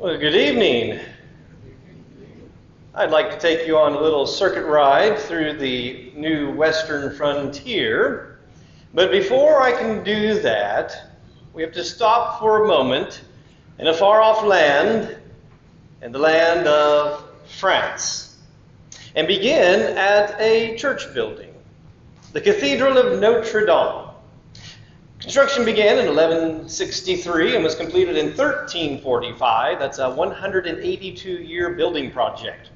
Well, good evening. I'd like to take you on a little circuit ride through the new western frontier. But before I can do that, we have to stop for a moment in a far-off land, in the land of France, and begin at a church building, the Cathedral of Notre Dame. Construction began in 1163 and was completed in 1345. That's a 182-year building project.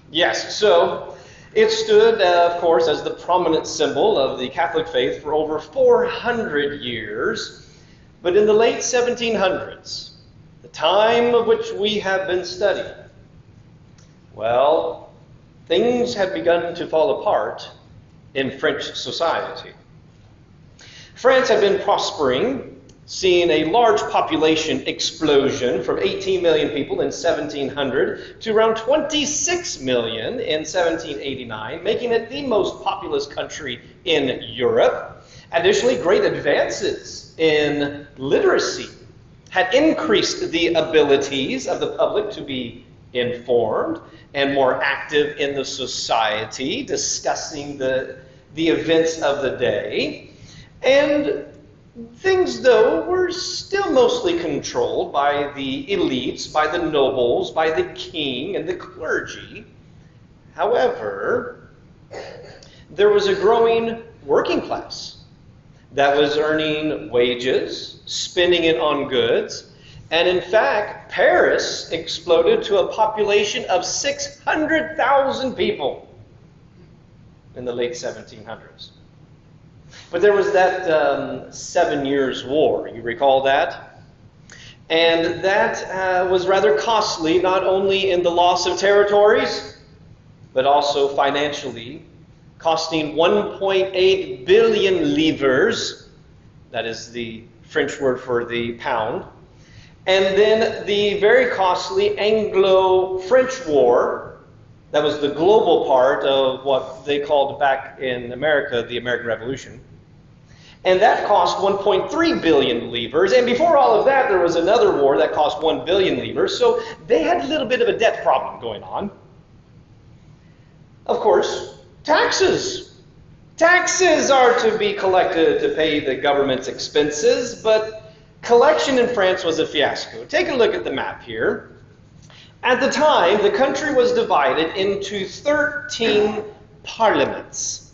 Yes, so it stood, of course, as the prominent symbol of the Catholic faith for over 400 years. But in the late 1700s, the time of which we have been studying, well, things had begun to fall apart in French society. France had been prospering, seeing a large population explosion from 18 million people in 1700 to around 26 million in 1789, making it the most populous country in Europe. Additionally, great advances in literacy had increased the abilities of the public to be informed and more active in the society, discussing the events of the day. And things, though, were still mostly controlled by the elites, by the nobles, by the king and the clergy. However, there was a growing working class that was earning wages, spending it on goods, and in fact, Paris exploded to a population of 600,000 people in the late 1700s. But there was that 7 Years' War, you recall that? And that was rather costly, not only in the loss of territories, but also financially, costing 1.8 billion livres, that is the French word for the pound, and then the very costly Anglo-French War, that was the global part of what they called back in America the American Revolution. And that cost 1.3 billion livres. And before all of that, there was another war that cost 1 billion livres. So they had a little bit of a debt problem going on. Of course, taxes. Taxes are to be collected to pay the government's expenses, but collection in France was a fiasco. Take a look at the map here. At the time, the country was divided into 13 parliaments,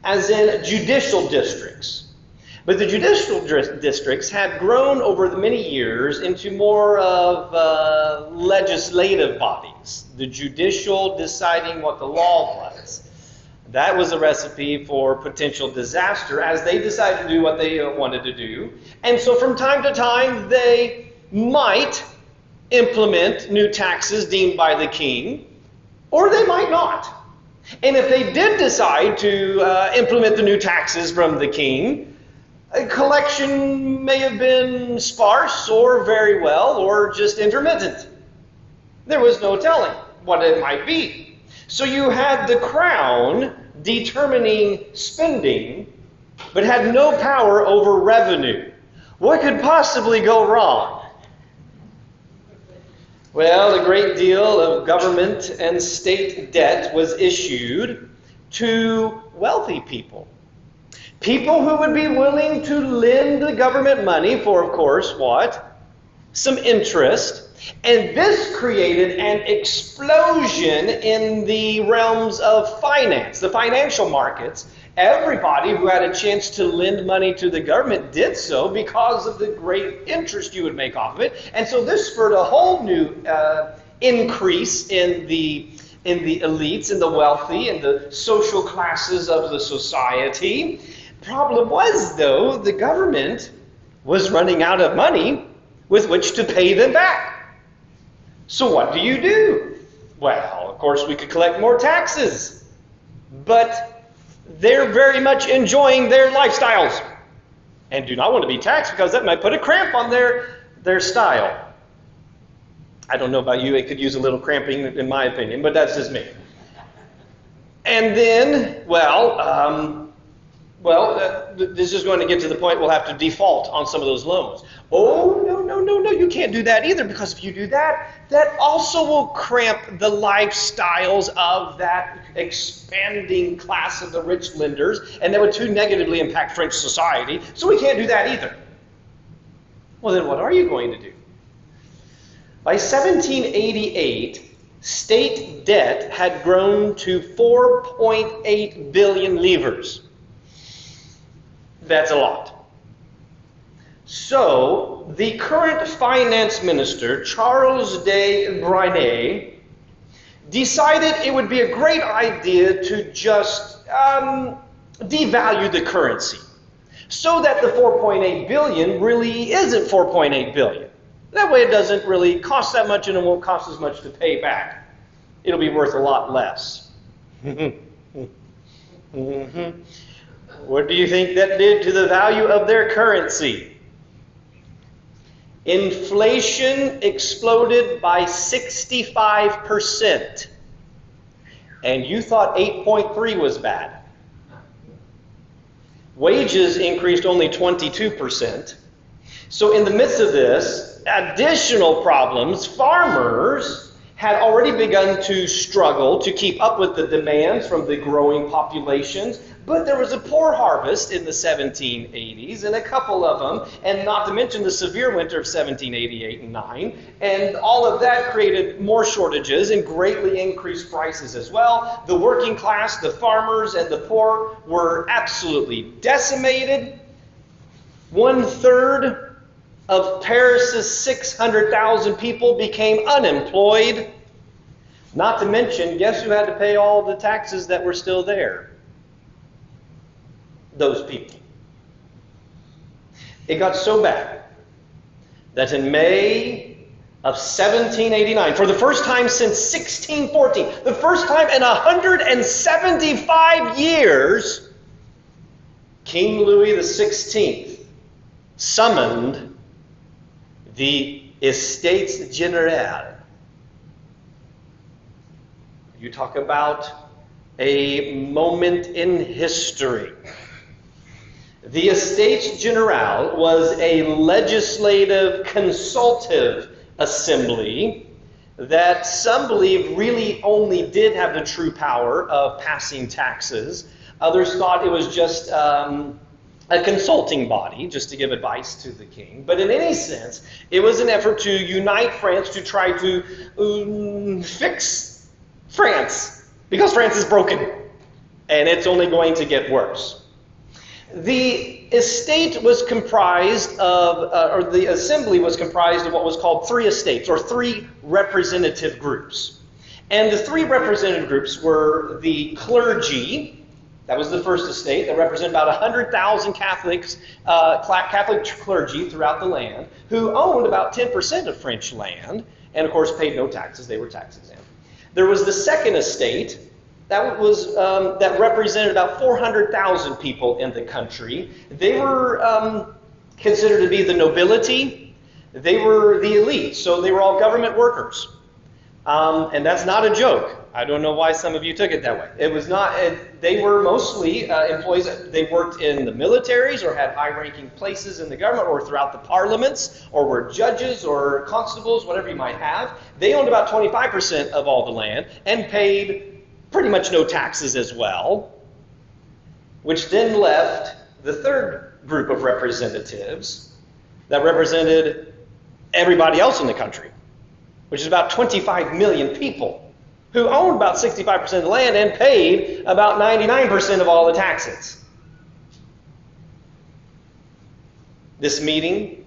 as in judicial districts. But the judicial districts had grown over the many years into more of legislative bodies. The judicial deciding what the law was. That was a recipe for potential disaster as they decided to do what they wanted to do. And so from time to time, they might implement new taxes deemed by the king, or they might not. And if they did decide to implement the new taxes from the king, a collection may have been sparse or very well or just intermittent. There was no telling what it might be. So you had the crown determining spending, but had no power over revenue. What could possibly go wrong? Well, a great deal of government and state debt was issued to wealthy people. People who would be willing to lend the government money for, of course, what? Some interest. And this created an explosion in the realms of finance, the financial markets. Everybody who had a chance to lend money to the government did so because of the great interest you would make off of it. And so this spurred a whole new increase in the elites, in the wealthy, in the social classes of the society. Problem was, though, the government was running out of money with which to pay them back. So what do? Well, of course, we could collect more taxes. But they're very much enjoying their lifestyles and do not want to be taxed because that might put a cramp on their style. I don't know about you, it could use a little cramping in my opinion, but that's just me. And then, well, Well, this is going to get to the point we'll have to default on some of those loans. Oh, no, you can't do that either, because if you do that, that also will cramp the lifestyles of that expanding class of the rich lenders, and that would too negatively impact French society, so we can't do that either. Well, then what are you going to do? By 1788, state debt had grown to 4.8 billion livres. That's a lot. So, the current finance minister, Charles de Brinet, decided it would be a great idea to just devalue the currency, so that the 4.8 billion really isn't 4.8 billion. That way it doesn't really cost that much, and it won't cost as much to pay back. It'll be worth a lot less. What do you think that did to the value of their currency? Inflation exploded by 65%. And you thought 8.3 was bad. Wages increased only 22%. So in the midst of this, additional problems, farmers had already begun to struggle to keep up with the demands from the growing populations, but there was a poor harvest in the 1780s, and a couple of them, and not to mention the severe winter of 1788 and 9, and all of that created more shortages and greatly increased prices as well. The working class, the farmers, and the poor were absolutely decimated. 1/3 of Paris's 600,000 people became unemployed. Not to mention, guess who had to pay all the taxes that were still there? Those people. It got so bad that in May of 1789, for the first time since 1614, the first time in 175 years, King Louis XVI summoned the Estates Generales. You talk about a moment in history. The Estates Generales was a legislative consultative assembly that some believe really only did have the true power of passing taxes. Others thought it was just a consulting body, just to give advice to the king. But in any sense, it was an effort to unite France, to try to fix France, because France is broken, and it's only going to get worse. The estate was comprised of, or the assembly was comprised of what was called 3 estates, or 3 representative groups. And the 3 representative groups were the clergy. That was the first estate that represented about 100,000 Catholics, Catholic clergy throughout the land, who owned about 10% of French land, and of course paid no taxes. They were tax exempt. There was the second estate that was that represented about 400,000 people in the country. They were considered to be the nobility. They were the elite, so they were all government workers. And that's not a joke. I don't know why some of you took it that way. It was not. They were mostly employees. They worked in the militaries or had high-ranking places in the government or throughout the parliaments or were judges or constables, whatever you might have. They owned about 25% of all the land and paid pretty much no taxes as well, which then left the third group of representatives that represented everybody else in the country, which is about 25 million people, who owned about 65% of the land and paid about 99% of all the taxes. This meeting,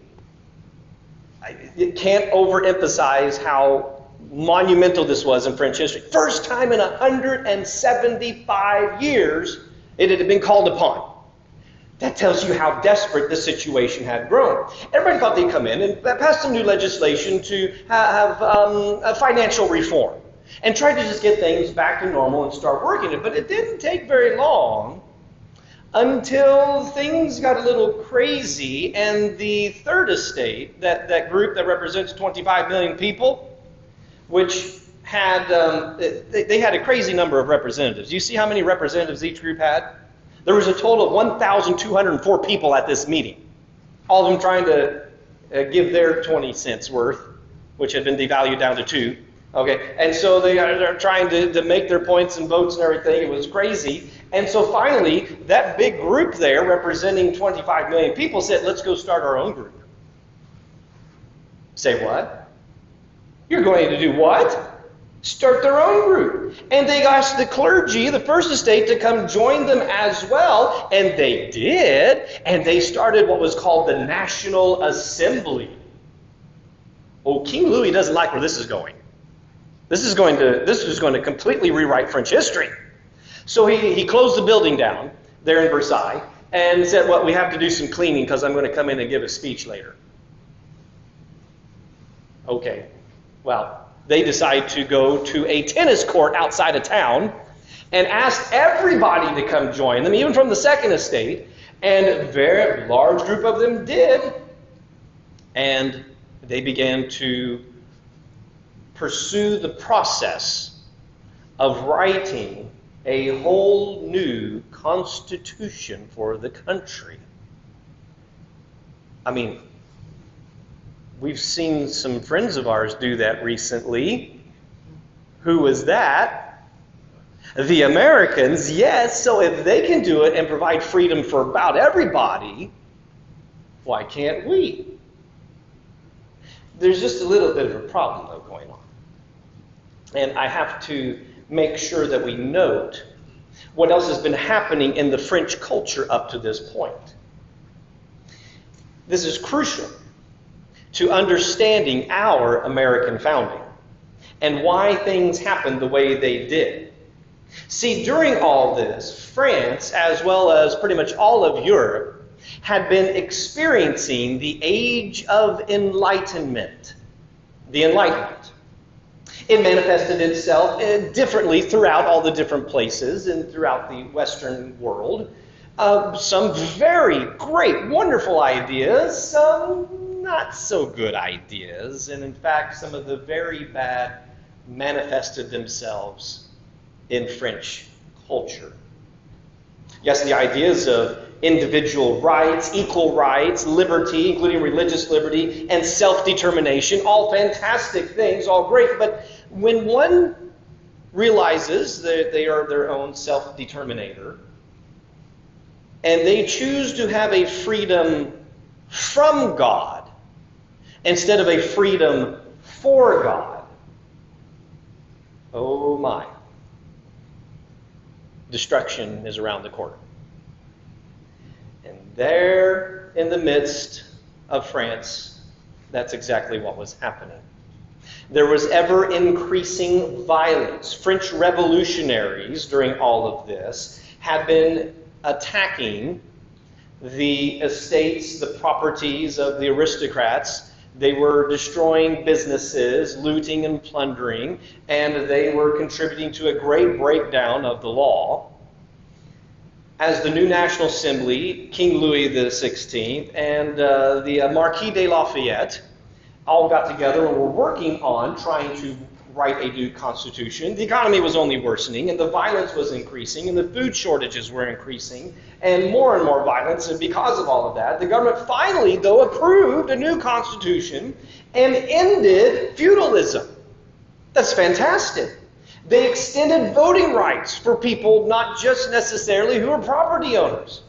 it can't overemphasize how monumental this was in French history. First time in 175 years it had been called upon. That tells you how desperate the situation had grown. Everybody thought they'd come in and pass some new legislation to have a financial reform and try to just get things back to normal and start working it. But it didn't take very long until things got a little crazy, and the third estate, that group that represents 25 million people, which had, they had a crazy number of representatives. You see how many representatives each group had? There was a total of 1,204 people at this meeting, all of them trying to give their 20 cents worth, which had been devalued down to 2. Okay, and so they're trying to make their points and votes and everything. It was crazy. And so finally, that big group there, representing 25 million people, said, let's go start our own group. Say what? You're going to do what? Start their own group. And they asked the clergy, the First Estate, to come join them as well. And they did. And they started what was called the National Assembly. Oh, King Louis doesn't like where this is going. This is going to completely rewrite French history. So he closed the building down there in Versailles and said, well, we have to do some cleaning because I'm going to come in and give a speech later. Okay, well, they decide to go to a tennis court outside of town and asked everybody to come join them, even from the Second Estate, and a very large group of them did. And they began to pursue the process of writing a whole new constitution for the country. I mean, we've seen some friends of ours do that recently. Who was that? The Americans, yes. So if they can do it and provide freedom for about everybody, why can't we? There's just a little bit of a problem, though, going on. And I have to make sure that we note what else has been happening in the French culture up to this point. This is crucial to understanding our American founding and why things happened the way they did. See, during all this, France, as well as pretty much all of Europe, had been experiencing the Age of Enlightenment. The Enlightenment. It manifested itself differently throughout all the different places and throughout the Western world. Some very great, wonderful ideas, some not so good ideas, and in fact, some of the very bad manifested themselves in French culture. Yes, the ideas of individual rights, equal rights, liberty, including religious liberty, and self-determination, all fantastic things, all great, but when one realizes that they are their own self-determinator, and they choose to have a freedom from God instead of a freedom for God, oh my, destruction is around the corner. And there in the midst of France, that's exactly what was happening. There was ever increasing violence. French revolutionaries during all of this had been attacking the estates, the properties of the aristocrats. They were destroying businesses, looting and plundering, and they were contributing to a great breakdown of the law. As the new National Assembly, King Louis XVI and the Marquis de Lafayette all got together and were working on trying to write a new constitution. The economy was only worsening, and the violence was increasing, and the food shortages were increasing, and more violence. And because of all of that, the government finally, though, approved a new constitution and ended feudalism. That's fantastic. They extended voting rights for people, not just necessarily who are property owners.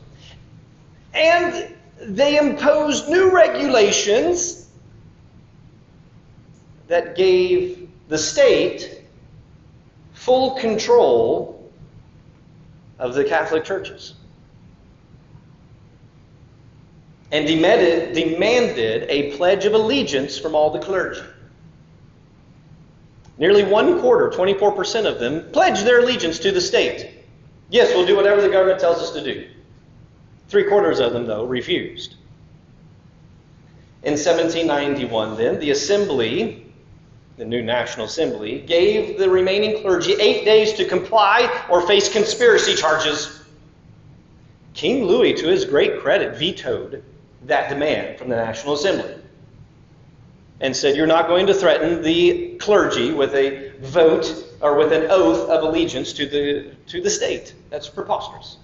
And they imposed new regulations that gave the state full control of the Catholic churches. And demanded a pledge of allegiance from all the clergy. Nearly 1/4, 24% of them, pledged their allegiance to the state. Yes, we'll do whatever the government tells us to do. 3/4 of them, though, refused. In 1791, then, the Assembly, the new National Assembly, gave the remaining clergy 8 days to comply or face conspiracy charges. King Louis, to his great credit, vetoed that demand from the National Assembly and said, you're not going to threaten the clergy with a vote or with an oath of allegiance to the state. That's preposterous.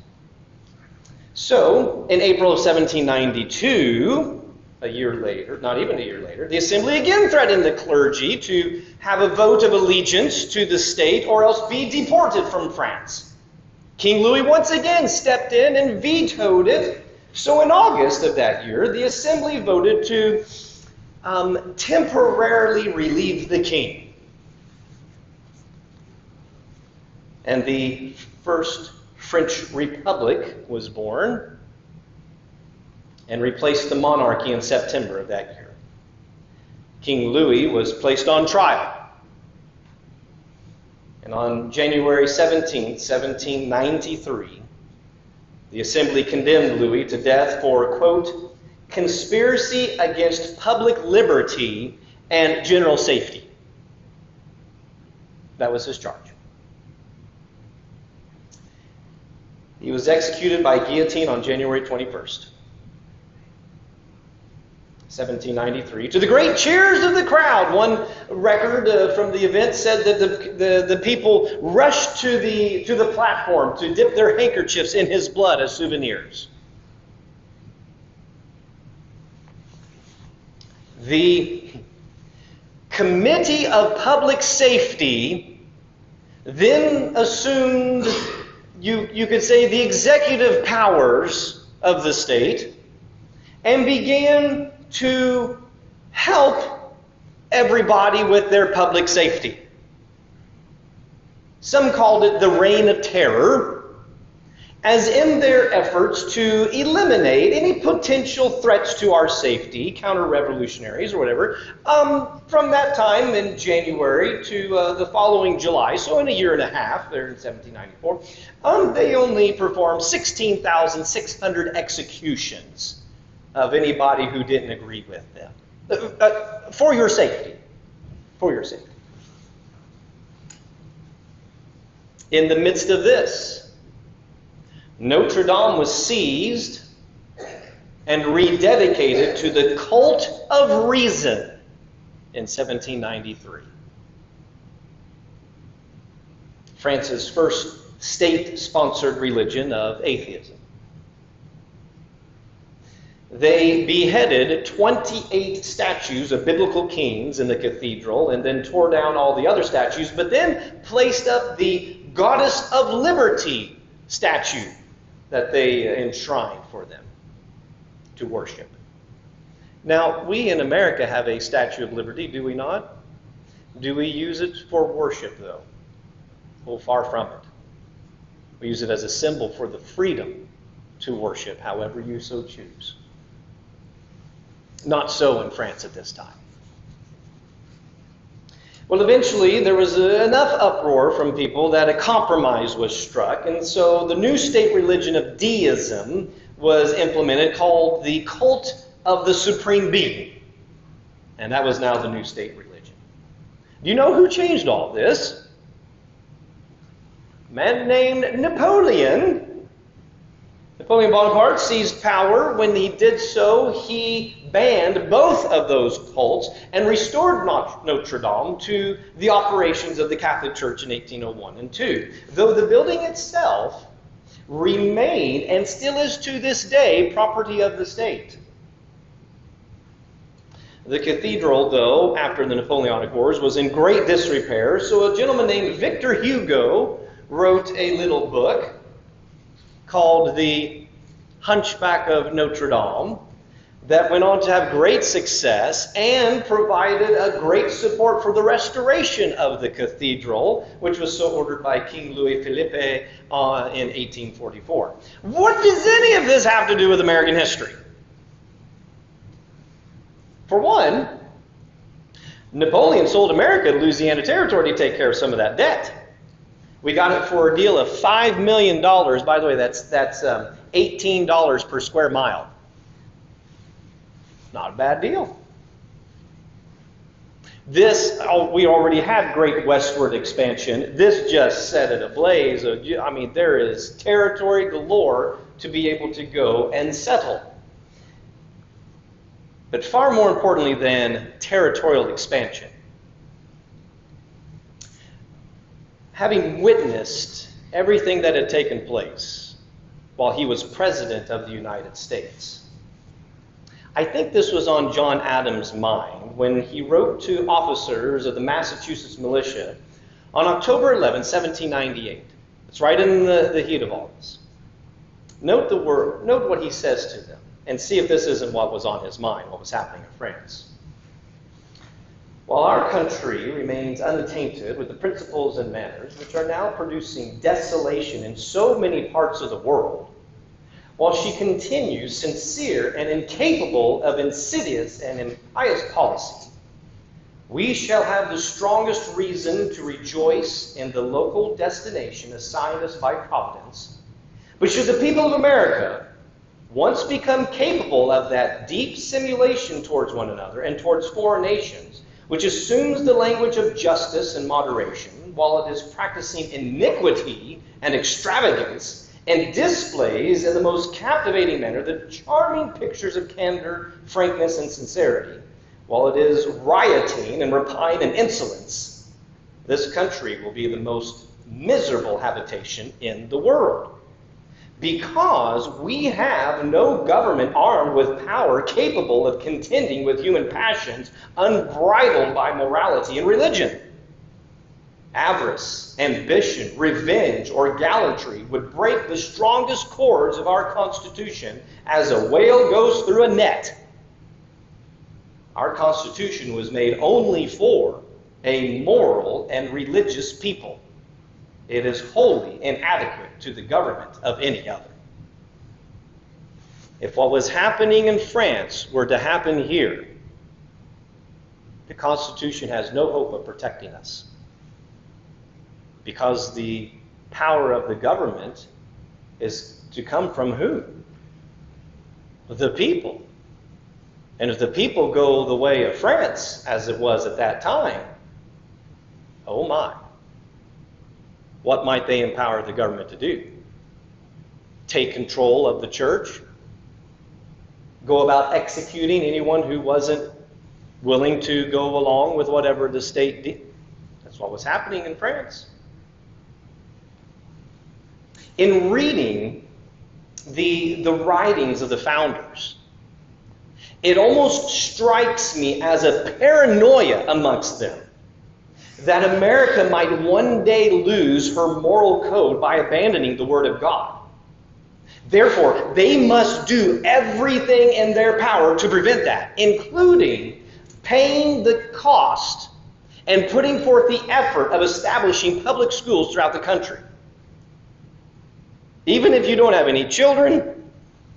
So, in April of 1792, a year later, not even a year later, the Assembly again threatened the clergy to have a vote of allegiance to the state or else be deported from France. King Louis once again stepped in and vetoed it. So in August of that year, the Assembly voted to temporarily relieve the king. And the First French Republic was born and replaced the monarchy in September of that year. King Louis was placed on trial. And on January 17, 1793, the Assembly condemned Louis to death for, quote, conspiracy against public liberty and general safety. That was his charge. He was executed by guillotine on January 21st. 1793. To the great cheers of the crowd, one record from the event said that the people rushed to the platform to dip their handkerchiefs in his blood as souvenirs. The Committee of Public Safety then assumed, you could say, the executive powers of the state and began to help everybody with their public safety. Some called it the Reign of Terror, as in their efforts to eliminate any potential threats to our safety, counter-revolutionaries or whatever, from that time in January to the following July, so in a year and a half, there in 1794, they only performed 16,600 executions of anybody who didn't agree with them. For your safety. For your safety. In the midst of this, Notre Dame was seized and rededicated to the cult of reason in 1793. France's first state-sponsored religion of atheism. They beheaded 28 statues of biblical kings in the cathedral and then tore down all the other statues, but then placed up the Goddess of Liberty statue that they enshrined for them to worship. Now, we in America have a Statue of Liberty, do we not? Do we use it for worship, though? Well, far from it. We use it as a symbol for the freedom to worship however you so choose. Not so in France at this time. Well, eventually there was enough uproar from people that a compromise was struck, and so the new state religion of deism was implemented, called the cult of the supreme being. And that was now the new state religion. Do you know who changed all this? A man named Napoleon. Napoleon Bonaparte seized power. When he did so, he banned both of those cults and restored Notre Dame to the operations of the Catholic Church in 1801 and 2. Though the building itself remained and still is to this day property of the state. The cathedral, though, after the Napoleonic Wars, was in great disrepair, so a gentleman named Victor Hugo wrote a little book called The Hunchback of Notre Dame that went on to have great success and provided a great support for the restoration of the cathedral, which was so ordered by King Louis Philippe in 1844. What does any of this have to do with American history? For one, Napoleon sold America to Louisiana Territory to take care of some of that debt. We got it for a deal of $5 million. By the way, that's $18 per square mile. Not a bad deal. This, we already had great westward expansion. This just set it ablaze. I mean, there is territory galore to be able to go and settle. But far more importantly than territorial expansion, having witnessed everything that had taken place while he was President of the United States. I think this was on John Adams' mind when he wrote to officers of the Massachusetts militia on October 11, 1798. It's right in the heat of all this. Note what he says to them, and see if this isn't what was on his mind, what was happening in France. While our country remains untainted with the principles and manners which are now producing desolation in so many parts of the world, while she continues sincere and incapable of insidious and impious policy, we shall have the strongest reason to rejoice in the local destination assigned us by Providence. But should the people of America once become capable of that deep simulation towards one another and towards foreign nations, which assumes the language of justice and moderation, while it is practicing iniquity and extravagance, and displays in the most captivating manner the charming pictures of candor, frankness, and sincerity, while it is rioting and rapine and insolence, this country will be the most miserable habitation in the world. Because we have no government armed with power capable of contending with human passions unbridled by morality and religion. Avarice, ambition, revenge, or gallantry would break the strongest cords of our Constitution as a whale goes through a net. Our Constitution was made only for a moral and religious people. It is wholly inadequate to the government of any other. If what was happening in France were to happen here, the Constitution has no hope of protecting us. Because the power of the government is to come from who? The people. And if the people go the way of France, as it was at that time, oh my. What might they empower the government to do? Take control of the church? Go about executing anyone who wasn't willing to go along with whatever the state did? That's what was happening in France. In reading the writings of the founders, it almost strikes me as a paranoia amongst them that America might one day lose her moral code by abandoning the Word of God. Therefore, they must do everything in their power to prevent that, including paying the cost and putting forth the effort of establishing public schools throughout the country. Even if you don't have any children,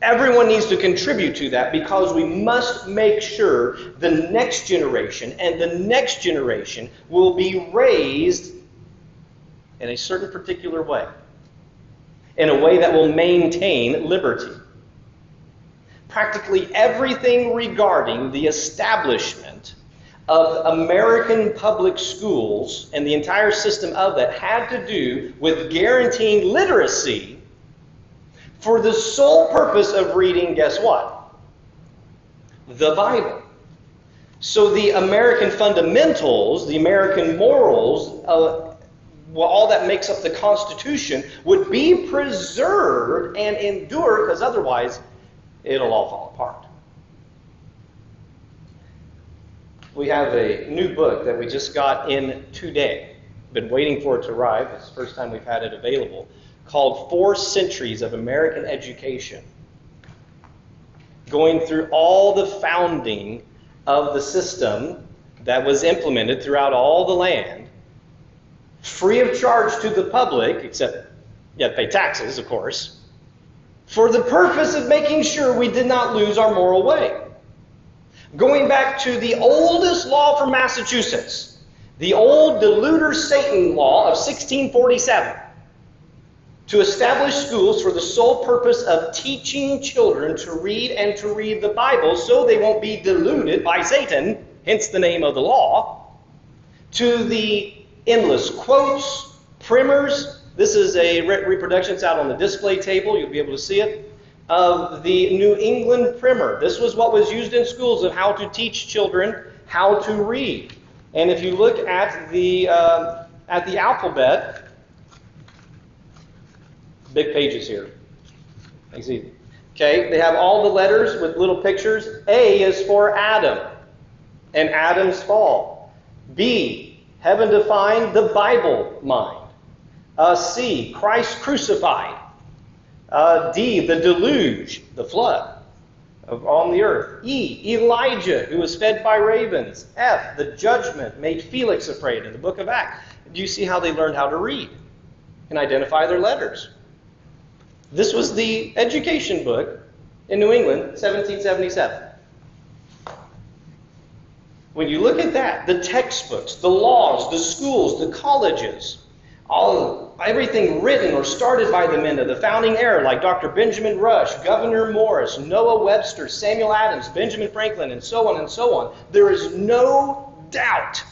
everyone needs to contribute to that, because we must make sure the next generation and the next generation will be raised in a certain particular way, in a way that will maintain liberty. Practically everything regarding the establishment of American public schools and the entire system of that had to do with guaranteeing literacy for the sole purpose of reading, guess what? The Bible. So the American fundamentals, the American morals, all that makes up the Constitution would be preserved and endure, because otherwise it'll all fall apart. We have a new book that we just got in today. Been waiting for it to arrive. It's the first time we've had it available, called 4 Centuries of American Education, going through all the founding of the system that was implemented throughout all the land, free of charge to the public, except you had to pay taxes, of course, for the purpose of making sure we did not lose our moral way. Going back to the oldest law from Massachusetts, the old Deluder Satan law of 1647, to establish schools for the sole purpose of teaching children to read and to read the Bible so they won't be deluded by Satan, hence the name of the law, to the endless quotes, primers. This is a reproduction. It's out on the display table. You'll be able to see it. Of the New England primer. This was what was used in schools of how to teach children how to read. And if you look at the alphabet, big pages here. Makes it easy. Okay, they have all the letters with little pictures. A is for Adam and Adam's fall. B, heaven defined, the Bible mind. C, Christ crucified. D, the deluge, the flood on the earth. E, Elijah, who was fed by ravens. F, the judgment made Felix afraid in the book of Acts. Do you see how they learned how to read and identify their letters? This was the education book in New England, 1777. When you look at that, the textbooks, the laws, the schools, the colleges, everything written or started by the men of the founding era, like Dr. Benjamin Rush, Gouverneur Morris, Noah Webster, Samuel Adams, Benjamin Franklin, and so on and so on, there is no doubt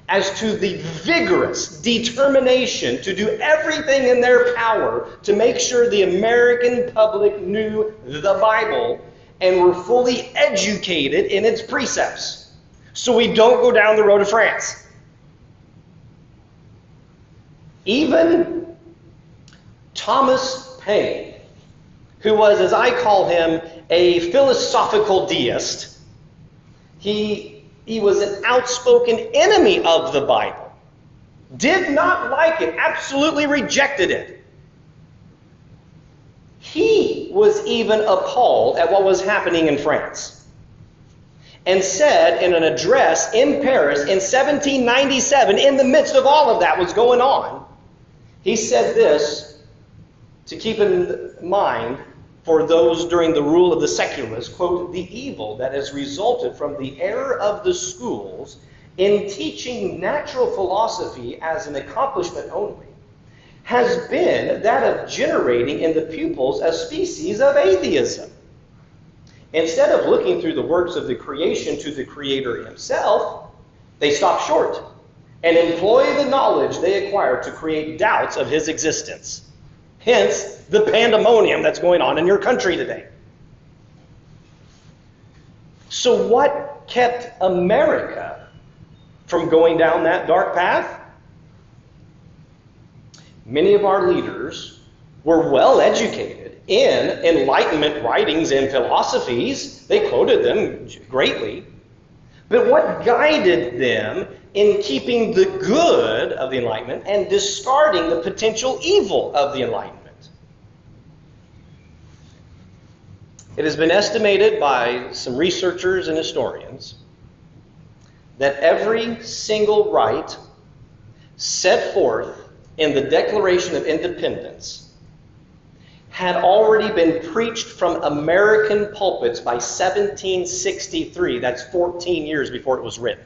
as to the vigorous determination to do everything in their power to make sure the American public knew the Bible and were fully educated in its precepts, so we don't go down the road of France. Even Thomas Paine, who was, as I call him, a philosophical deist, he was an outspoken enemy of the Bible, did not like it, absolutely rejected it. He was even appalled at what was happening in France, and said in an address in Paris in 1797, in the midst of all of that was going on, he said this to keep in mind for those during the rule of the secularists, quote, the evil that has resulted from the error of the schools in teaching natural philosophy as an accomplishment only has been that of generating in the pupils a species of atheism. Instead of looking through the works of the creation to the Creator himself, they stop short and employ the knowledge they acquire to create doubts of his existence. Hence, the pandemonium that's going on in your country today. So what kept America from going down that dark path? Many of our leaders were well educated in Enlightenment writings and philosophies. They quoted them greatly. But what guided them in keeping the good of the Enlightenment and discarding the potential evil of the Enlightenment? It has been estimated by some researchers and historians that every single right set forth in the Declaration of Independence had already been preached from American pulpits by 1763. That's 14 years before it was written.